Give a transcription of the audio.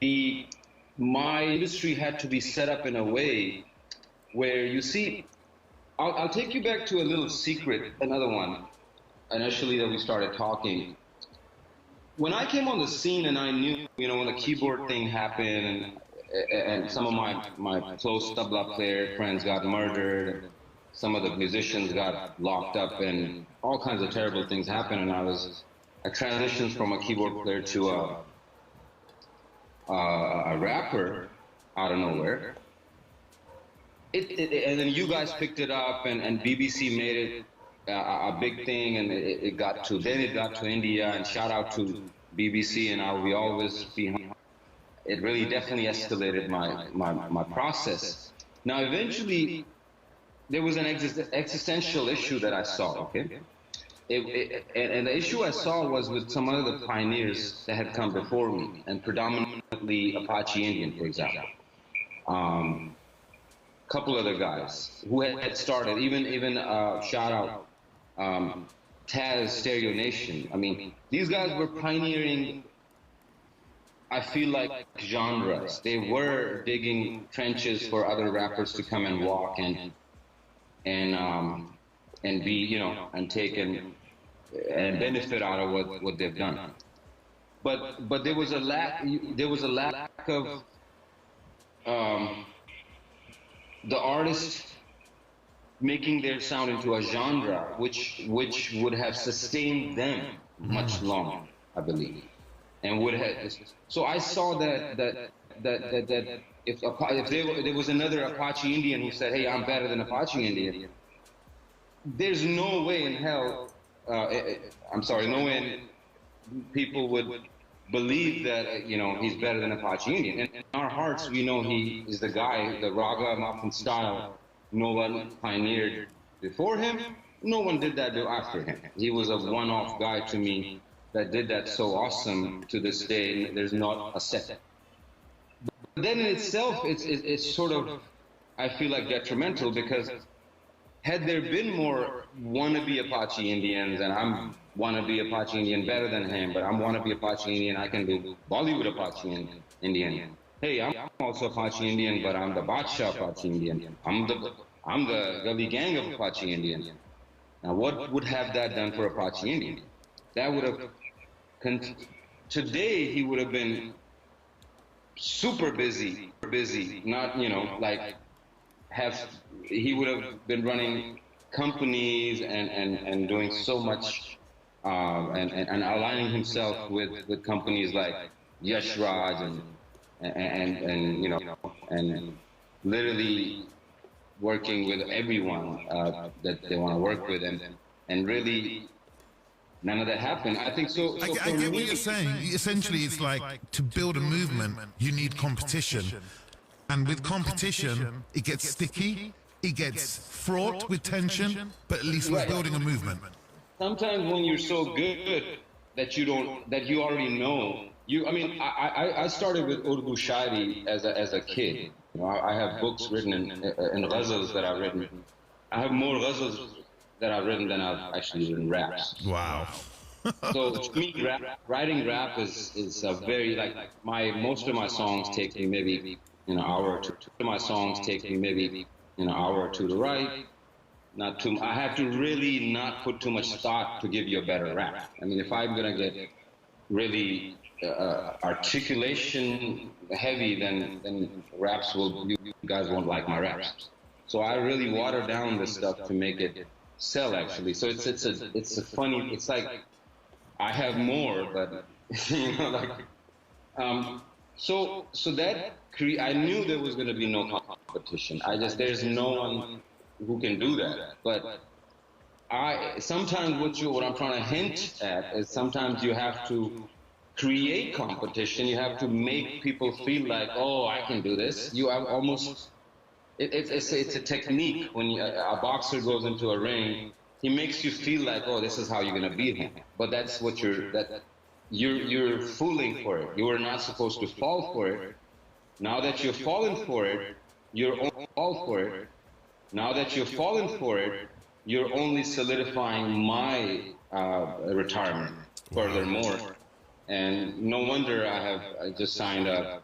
the my industry had to be set up in a way where you see, I'll take you back to a little secret, another one, initially that we started talking. When I came on the scene and I knew, when the keyboard thing happened and some of my close tabla player friends got murdered, some of the musicians got locked up, and all kinds of terrible things happened, and I transitioned from a keyboard player to a rapper out of nowhere. And then you guys picked it up, and BBC made it a big thing, and it got to India, and shout out to BBC, and I will always be. It really definitely escalated my process. Now, eventually, there was an existential issue that I saw. Okay, and the issue I saw was with some of the pioneers that had come before me, and predominantly Apache Indian, for example. Couple other guys who had started, even shout out Taz Stereo Nation. I mean, these guys were pioneering, I feel like, genres. They were digging trenches for other rappers to come and walk and be, and take and benefit out of what they've done. But there was a lack of the artist making their sound into a genre which would have sustained them much longer, I believe, and would have. So I saw that if there was another Apache Indian who said, "Hey, I'm better than Apache Indian," there's no way in hell. No way people would believe that he's better than Apache Indian. And in our hearts, we know he is the guy, the Raga Muffin style. No one pioneered before him. No one did that after him. He was a one-off guy to me that did that so awesome. To this day, there's not a set. But then in itself, it's sort of, I feel like, detrimental, because had there been more wannabe Apache Indians, and I'm wannabe Apache Indian better than him, but I'm wannabe Apache Indian, I can do Bollywood Apache Indian. Hey, I'm also Apache Indian, but I'm the Badshah Apache Indian. I'm the Gully Gang of Apache Indian. Now, what would have that done for Apache Indian? That would have, today he would have been super busy, not, he would have been running companies and doing so much, and aligning himself with companies like Yash Raj and literally working with everyone that they want to work with, and really none of that happened. I think so. I get what you're saying. Essentially, it's like, to build a movement, you need competition. And with competition, it gets sticky, it gets fraught with tension, but at least we're building a movement. Sometimes when you're so good that you already know. I started with Urdu Shairi as a kid. I have books written in ghazals that I've written. I have more ghazals that I've written than I've actually written raps. Wow. So to me, writing rap is a very, most of my songs take me maybe an hour or two. My songs take me maybe an hour or two to write. I have to really not put too much thought to give you a better rap. I mean, if I'm gonna get really articulation heavy, then raps you guys won't like my raps. So I really water down this stuff to make it sell, actually. So it's a funny. It's like I have more, but So that I knew there was going to be no competition. There's no one who can do that. But sometimes what I'm trying to hint at is sometimes you have to create competition. You have to make people feel like, oh, I can do this. You have almost, it's a technique. When a boxer goes into a ring, he makes you feel like, oh, this is how you're going to beat him. But that's what you're fooling for it. You were not supposed to fall for it. Now that you've fallen for it, you're only fall for it. Now that you've fallen for it, you're only solidifying my retirement furthermore. And no wonder I just signed a